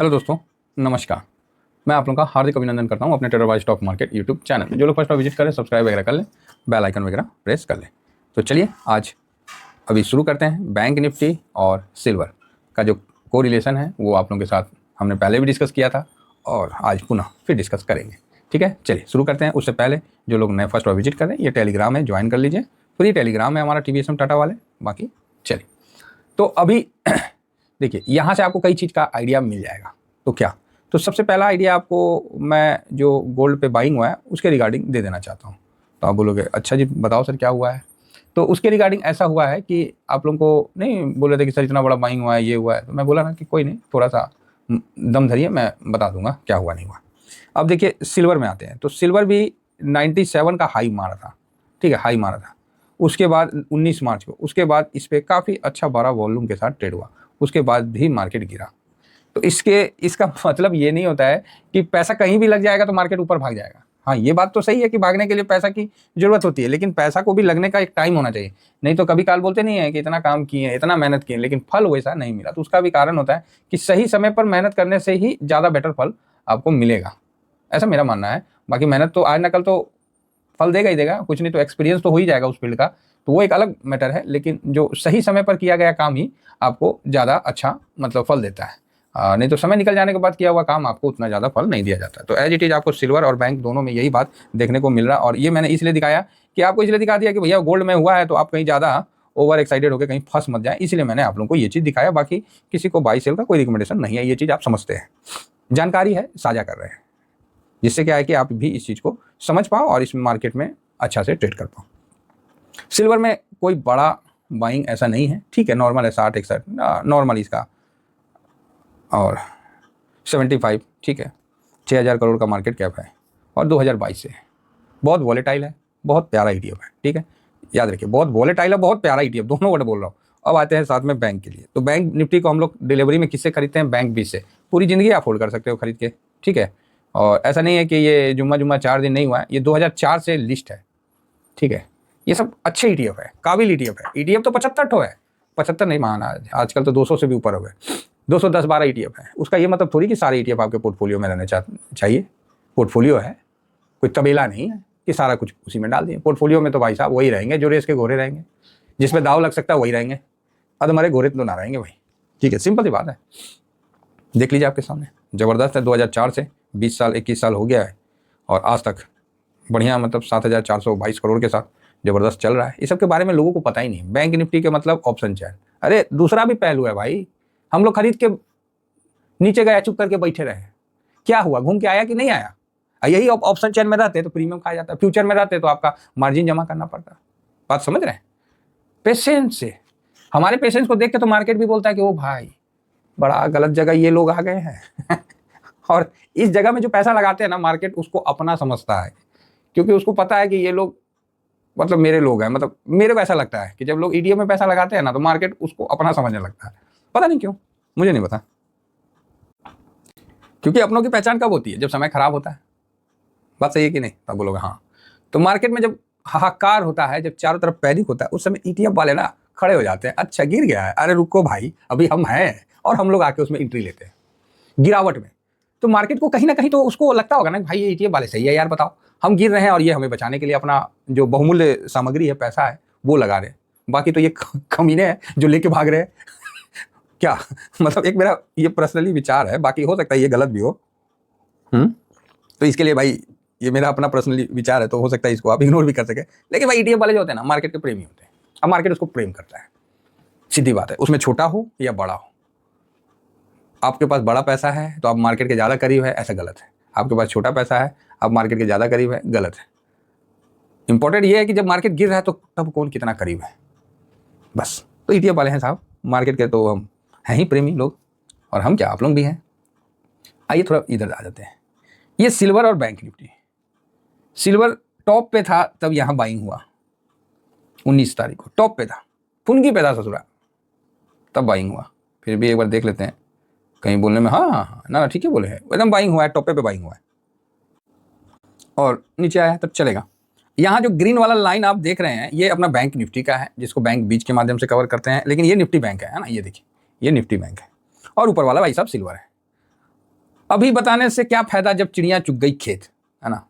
Hello दोस्तों, नमस्कार। मैं आप लोगों का हार्दिक अभिनंदन करता हूं अपने trader by stock market YouTube channel में। जो लोग फर्स्ट बार विजिट करें, सब्सक्राइब वगैरह कर लें, बेल आइकन वगैरह प्रेस कर लें। तो चलिए आज अभी शुरू करते हैं। बैंक निफ्टी और सिल्वर का जो कोरिलेशन है वो आप लोगों के साथ हमने पहले भी डिस्कस किया था और आज पुनः फिर डिस्कस करेंगे। ठीक है, चलिए शुरू करते हैं। उससे पहले जो लोग नए फर्स्ट बार विजिट करें, ये टेलीग्राम है, ज्वाइन कर लीजिए। फ्री टेलीग्राम है हमारा TVSM टाटा वाले। बाकी चलिए, तो अभी देखिए यहाँ से आपको कई चीज़ का आइडिया मिल जाएगा। तो क्या, तो सबसे पहला आइडिया आपको मैं जो गोल्ड पे बाइंग हुआ है उसके रिगार्डिंग दे देना चाहता हूँ। तो आप बोलोगे अच्छा जी बताओ सर क्या हुआ है। तो उसके रिगार्डिंग ऐसा हुआ है कि आप लोगों को नहीं बोल रहे थे कि सर इतना बड़ा बाइंग हुआ है, ये हुआ है। तो मैं बोला ना कि कोई नहीं, थोड़ा सा दम धरिए, मैं बता दूंगा क्या हुआ नहीं हुआ। अब देखिए सिल्वर में आते हैं। तो सिल्वर भी 97 का हाई मारा था, ठीक है, हाई मारा था। उसके बाद 19 मार्च को, उसके बाद इस पर काफ़ी अच्छा बड़ा वॉल्यूम के साथ ट्रेड हुआ। उसके बाद भी मार्केट गिरा। तो इसका मतलब ये नहीं होता है कि पैसा कहीं भी लग जाएगा तो मार्केट ऊपर भाग जाएगा। हाँ, ये बात तो सही है कि भागने के लिए पैसा की जरूरत होती है, लेकिन पैसा को भी लगने का एक टाइम होना चाहिए। नहीं तो कभी काल बोलते नहीं है कि इतना काम किए, इतना मेहनत किए, लेकिन फल वैसा नहीं मिला। तो उसका भी कारण होता है कि सही समय पर मेहनत करने से ही ज़्यादा बेटर फल आपको मिलेगा, ऐसा मेरा मानना है। बाकी मेहनत तो आज ना कल तो फल देगा ही देगा, कुछ नहीं तो एक्सपीरियंस तो हो ही जाएगा उस फील्ड का, तो वो एक अलग मैटर है। लेकिन जो सही समय पर किया गया काम ही आपको ज़्यादा अच्छा मतलब फल देता है। नहीं तो समय निकल जाने के बाद किया हुआ काम आपको उतना ज़्यादा फल नहीं दिया जाता। तो एज इट इज़ आपको सिल्वर और बैंक दोनों में यही बात देखने को मिल रहा है। और ये मैंने इसलिए दिखाया कि आपको इसलिए दिखा दिया कि भैया गोल्ड में हुआ है तो आप कहीं ज़्यादा ओवर एक्साइटेड होकर कहीं फंस मत जाए, इसलिए मैंने आप लोगों को ये चीज़ दिखाया। बाकी किसी को बाई सेल का कोई रिकमेंडेशन नहीं है, ये चीज़ आप समझते हैं, जानकारी है, साझा कर रहे हैं, जिससे क्या है कि आप भी इस चीज़ को समझ पाओ और इस मार्केट में अच्छा से ट्रेड कर पाओ। सिल्वर में कोई बड़ा बाइंग ऐसा नहीं है, ठीक है, नॉर्मल है, 60-61 नॉर्मल इसका, और 75, ठीक है, 6000 करोड़ का मार्केट कैप है और 2022 से बहुत वॉलेटाइल है, बहुत प्यारा ETF है। ठीक है, याद रखिए, बहुत वॉलेटाइल है, बहुत प्यारा ETF, दोनों वर्ड बोल रहा हूँ। अब आते हैं साथ में बैंक के लिए। तो बैंक निफ्टी को हम लोग डिलीवरी में किससे खरीदते हैं? बैंक बीच से। पूरी ज़िंदगी आप होल्ड कर सकते हो खरीद के, ठीक है। और ऐसा नहीं है कि ये जुम्मा 4 दिन नहीं हुआ है, ये 2004 से लिस्ट है, ठीक है। ये सब अच्छे ETF है, काबिल ETF है। ETF तो 75 ठो है, 75 नहीं माना, आजकल तो 200 से भी ऊपर हो गए, 210-12 ETF है। उसका ये मतलब थोड़ी कि सारे ETF आपके पोर्टफोलियो में रहने चाहिए। पोर्टफोलियो है, कोई तबेला नहीं है कि सारा कुछ उसी में डाल दिए। पोर्टफोलियो में तो भाई साहब वही रहेंगे जो रेस के घोड़े रहेंगे, जिसमें दाव लग सकता है वही रहेंगे, अधमरे घोड़े तो ना रहेंगे भाई। ठीक है, सिंपल सी बात है, देख लीजिए आपके सामने, ज़बरदस्त है। 2004 से 20 साल 21 साल हो गया है और आज तक बढ़िया, मतलब 7422 करोड़ के साथ ज़बरदस्त चल रहा है। इस सब के बारे में लोगों को पता ही नहीं। बैंक निफ्टी के मतलब ऑप्शन चैन, अरे दूसरा भी पहलू है भाई। हम लोग खरीद के नीचे गया, चुप करके बैठे रहे, क्या हुआ? घूम के आया कि नहीं आया? यही ऑप्शन चैन में रहते तो प्रीमियम खाया जाता, फ्यूचर में रहते तो आपका मार्जिन जमा करना पड़ता। बात समझ रहे हैं? पेशेंस से, हमारे पेशेंस को देख के तो मार्केट भी बोलता है कि ओ भाई बड़ा गलत जगह ये लोग आ गए हैं और इस जगह में जो पैसा लगाते हैं ना, मार्केट उसको अपना समझता है, क्योंकि उसको पता है कि ये लोग मतलब मेरे लोग हैं। मतलब मेरे को ऐसा लगता है कि जब लोग ETF में पैसा लगाते हैं ना, तो मार्केट उसको अपना समझने लगता है। पता नहीं क्यों, मुझे नहीं पता, क्योंकि अपनों की पहचान कब होती है? जब समय खराब होता है। बात सही है कि नहीं? तब बोलोगे हाँ। तो मार्केट में जब हाहाकार होता है, जब चारों तरफ पैनिक होता है, उस समय ETF वाले ना खड़े हो जाते हैं, अच्छा गिर गया है, अरे रुको भाई अभी हम हैं, और हम लोग आके उसमें एंट्री लेते हैं गिरावट में। तो मार्केट को कहीं ना कहीं तो उसको लगता होगा ना भाई ये ETF वाले सही है यार, बताओ हम गिर रहे हैं और ये हमें बचाने के लिए अपना जो बहुमूल्य सामग्री है, पैसा है, वो लगा रहे हैं। बाकी तो ये कमीने हैं जो लेके भाग रहे हैं क्या मतलब एक मेरा ये पर्सनली विचार है, बाकी हो सकता है ये गलत भी हो। तो इसके लिए भाई ये मेरा अपना पर्सनली विचार है, तो हो सकता है इसको आप इग्नोर भी कर सके। लेकिन भाई ETF वाले जो होते हैं ना, मार्केट के प्रेमी होते हैं। अब मार्केट उसको प्रेम करता है, सीधी बात है, उसमें छोटा हो या बड़ा हो। आपके पास बड़ा पैसा है तो आप मार्केट के ज़्यादा करीब है, ऐसा गलत है। आपके पास छोटा पैसा है, आप मार्केट के ज़्यादा करीब है, गलत है। इंपॉर्टेंट ये है कि जब मार्केट गिर रहा है तो तब कौन कितना करीब है, बस। तो ETF वाले हैं साहब, मार्केट के तो हम हैं ही प्रेमी लोग, और हम क्या, आप लोग भी हैं। आइए थोड़ा इधर आ जाते हैं। ये सिल्वर और बैंक निफ्टी। सिल्वर टॉप पे था तब यहाँ बाइंग हुआ, 19 तारीख को टॉप पे था, फुनगी पे था ससुरा, तब बाइंग हुआ। फिर भी एक बार देख लेते हैं, कहीं बोलने में हाँ ना ठीक है बोले हैं, एकदम बाइंग हुआ है, टॉप पे बाइंग हुआ है और नीचे आया तब चलेगा। यहाँ जो ग्रीन वाला लाइन आप देख रहे हैं, ये अपना बैंक निफ्टी का है, जिसको बैंक बीच के माध्यम से कवर करते हैं, लेकिन ये निफ्टी बैंक है ना, ये देखिए ये निफ्टी बैंक है, और ऊपर वाला भाई साहब सिल्वर है। अभी बताने से क्या फायदा जब चिड़िया चुग गई खेत, है ना।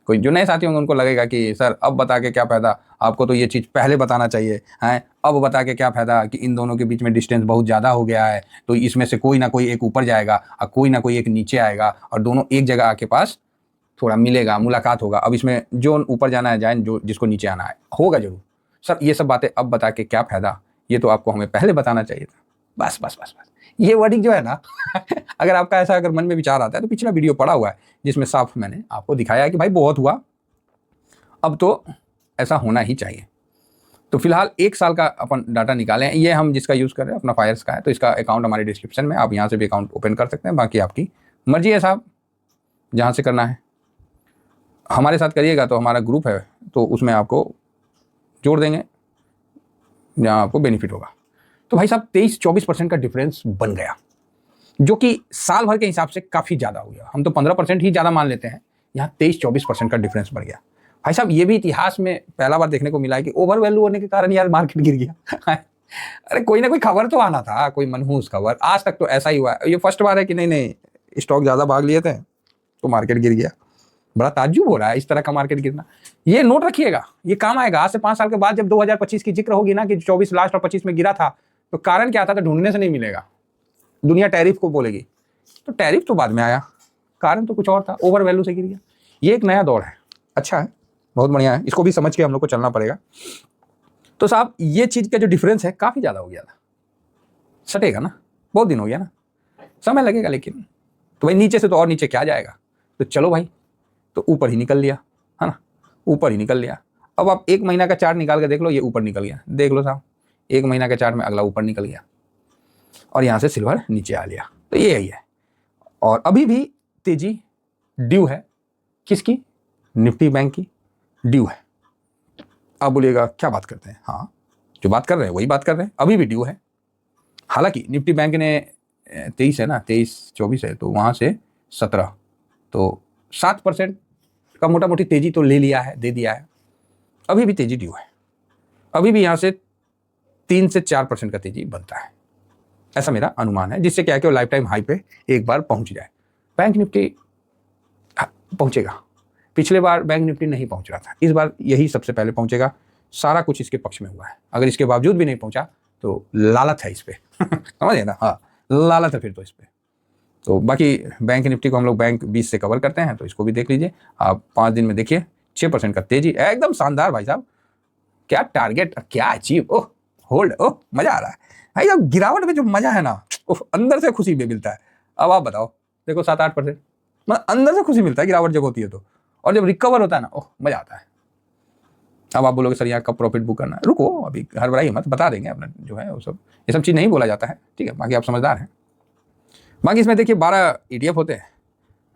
कोई जो नए साथी होंगे उनको लगेगा कि सर अब बता के क्या फायदा, आपको तो ये चीज़ पहले बताना चाहिए है, अब बता के क्या फायदा कि इन दोनों के बीच में डिस्टेंस बहुत ज़्यादा हो गया है, तो इसमें से कोई ना कोई एक ऊपर जाएगा और कोई ना कोई एक नीचे आएगा और दोनों एक जगह आके पास थोड़ा मिलेगा, मुलाकात होगा। अब इसमें जो ऊपर जाना है जाए, जो जिसको नीचे आना है होगा जरूर। सर ये सब बातें अब बता के क्या फायदा, ये तो आपको हमें पहले बताना चाहिए था। बस बस बस बस ये वर्डिंग जो है ना अगर आपका ऐसा अगर मन में विचार आता है तो पिछला वीडियो पड़ा हुआ है जिसमें साफ मैंने आपको दिखाया है कि भाई बहुत हुआ, अब तो ऐसा होना ही चाहिए। तो फिलहाल 1 साल का अपन डाटा निकालें, ये हम जिसका यूज़ कर रहे हैं अपना फायर्स का है, तो इसका अकाउंट हमारे डिस्क्रिप्शन में, आप यहाँ से भी अकाउंट ओपन कर सकते हैं, बाकी आपकी मर्जी है साहब जहाँ से करना है। हमारे साथ करिएगा तो हमारा ग्रुप है तो उसमें आपको जोड़ देंगे जहाँ आपको बेनिफिट होगा। तो भाई साहब 23-24% का डिफरेंस बन गया, जो कि साल भर के हिसाब से काफ़ी ज़्यादा हो गया। हम तो 15% ही ज़्यादा मान लेते हैं, यहाँ 23-24% का डिफरेंस बढ़ गया। भाई साहब ये भी इतिहास में पहला बार देखने को मिला है कि ओवर वैल्यू होने के कारण यार मार्केट गिर गया अरे कोई ना कोई खबर तो आना था, कोई मनहूस खबर। आज तक तो ऐसा ही हुआ है, ये फर्स्ट बार है कि नहीं स्टॉक ज़्यादा भाग लिए थे तो मार्केट गिर गया। बड़ा ताज्जुब हो रहा है इस तरह का मार्केट गिरना। ये नोट रखिएगा, ये काम आएगा आज से 5 साल के बाद, जब 2025 की जिक्र होगी ना कि 24 लास्ट और 25 में गिरा था, तो कारण क्या था तो ढूंढने से नहीं मिलेगा। दुनिया टैरिफ को बोलेगी, तो टैरिफ तो बाद में आया, कारण तो कुछ और था, ओवर वैल्यू से गिर गया। ये एक नया दौर है, अच्छा है, बहुत बढ़िया है, इसको भी समझ के हम लोग को चलना पड़ेगा। तो साहब ये चीज़ का जो डिफरेंस है काफ़ी ज़्यादा हो गया था, सटेगा ना, बहुत दिन हो गया ना, समय लगेगा लेकिन। तो भाई नीचे से तो और नीचे क्या जाएगा, तो चलो भाई तो ऊपर ही निकल लिया, है ना, ऊपर ही निकल लिया। अब आप 1 महीना का चार्ट निकाल के देख लो, ये ऊपर निकल गया, देख लो साहब 1 महीना के चार्ट में अगला ऊपर निकल गया और यहाँ से सिल्वर नीचे आ लिया। तो ये यही है, और अभी भी तेजी ड्यू है, किसकी, निफ्टी बैंक की ड्यू है। आप बोलिएगा क्या बात करते हैं, हाँ जो बात कर रहे हैं वही बात कर रहे हैं, अभी भी ड्यू है। हालांकि निफ्टी बैंक ने 23 है ना, 23-24 है, तो वहाँ से 17, तो 7% का मोटा मोटी तेजी तो ले लिया है, दे दिया है। अभी भी तेजी ड्यू है, अभी भी यहाँ से 3 से 4% का तेजी बनता है, ऐसा मेरा अनुमान है, जिससे क्या है कि वो लाइफ टाइम हाई पे एक बार पहुंच जाए। बैंक निफ्टी पहुंचेगा, पिछले बार बैंक निफ्टी नहीं पहुंच रहा था, इस बार यही सबसे पहले पहुंचेगा। सारा कुछ इसके पक्ष में हुआ है, अगर इसके बावजूद भी नहीं पहुंचा तो लालच है इस पे समझिए ना, हाँ लालच है फिर तो इस पे। तो बाकी बैंक निफ्टी को हम लोग बैंक 20 से कवर करते हैं, तो इसको भी देख लीजिए आप। 5 दिन में देखिए 6% का तेजी, एकदम शानदार भाई साहब। क्या टारगेट, क्या अचीव, ओह होल्ड, ओह मजा आ रहा है भाई साहब। गिरावट में जो मजा है ना, अंदर से खुशी भी मिलता है। अब आप बताओ, देखो 7-8%, मतलब अंदर से खुशी मिलता है गिरावट जब होती है तो, और जब रिकवर होता है ना, ओह मजा आता है। अब आप बोलोगे सर यहाँ कब प्रॉफिट बुक करना है, रुको अभी हड़बड़ाइए मत, बता देंगे अपना जो है वो सब, ये सब चीज़ नहीं बोला जाता है, ठीक है, बाकी आप समझदार हैं। बाकी इसमें देखिए 12 ETF होते हैं,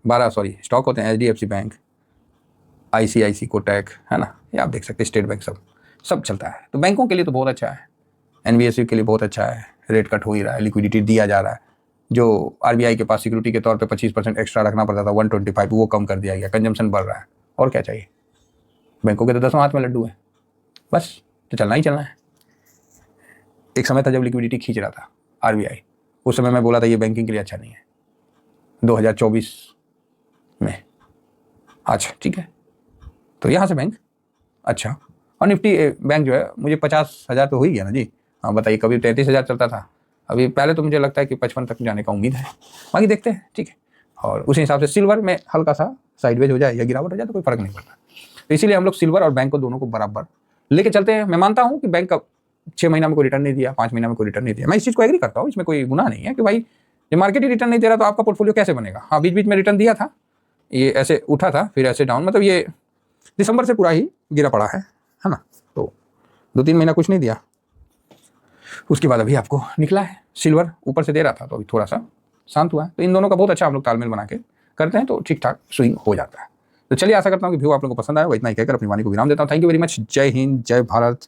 12 स्टॉक होते हैं, HDFC बैंक, ICICI कोटक, है ना, ये आप देख सकते हैं, स्टेट बैंक, सब चलता है। तो बैंकों के लिए तो बहुत अच्छा है, NBFC के लिए बहुत अच्छा है, रेट कट हो ही रहा है, लिक्विडिटी दिया जा रहा है। जो RBI के पास सिक्योरिटी के तौर पे 25% एक्स्ट्रा रखना पड़ता था 125, वो कम कर दिया गया, कंजम्पशन बढ़ रहा है, और क्या चाहिए। बैंकों के तो 10 हाथ में लड्डू है, बस तो चलना ही चलना है। एक समय था जब लिक्विडिटी खींच रहा था RBI, उस समय मैं बोला था ये बैंकिंग के लिए अच्छा नहीं है, 2024 में। अच्छा ठीक है, तो यहाँ से बैंक अच्छा, और निफ्टी बैंक जो है मुझे 50,000 तो हो ही गया ना जी। हाँ बताइए, कभी 33,000 चलता था, अभी पहले तो मुझे लगता है कि 55 तक जाने का उम्मीद है, बाकी देखते हैं, ठीक है। और उसी हिसाब से सिल्वर में हल्का सा साइडवेज हो जाए या गिरावट हो जाए तो कोई फर्क नहीं पड़ता। तो इसीलिए हम लोग सिल्वर और बैंक को दोनों को बराबर लेके चलते हैं। मैं मानता हूँ कि बैंक का 6 महीना में कोई रिटर्न नहीं दिया, 5 महीना में कोई रिटर्न नहीं दिया, मैं इस चीज़ को एग्री करता हूँ, इसमें कोई गुनाह नहीं है कि भाई जब मार्केट ही रिटर्न नहीं दे रहा तो आपका पोर्टफोलियो कैसे बनेगा। हाँ बीच बीच में रिटर्न दिया था, ये ऐसे उठा था फिर ऐसे डाउन, मतलब ये दिसंबर से पूरा ही गिरा पड़ा है ना। तो 2-3 महीना कुछ नहीं दिया, उसके बाद अभी आपको निकला है। सिल्वर ऊपर से दे रहा था तो अभी थोड़ा सा शांत हुआ है। तो इन दोनों का बहुत अच्छा हम लोग तालमेल बना के करते हैं तो ठीक ठाक स्विंग हो जाता है। तो चलिए आशा करता हूँ कि व्यू आप लोगों को पसंद आया। वो इतना ही कहकर अपनी वाणी को विराम देता हूँ। Thank you very much. जय हिंद, जय भारत।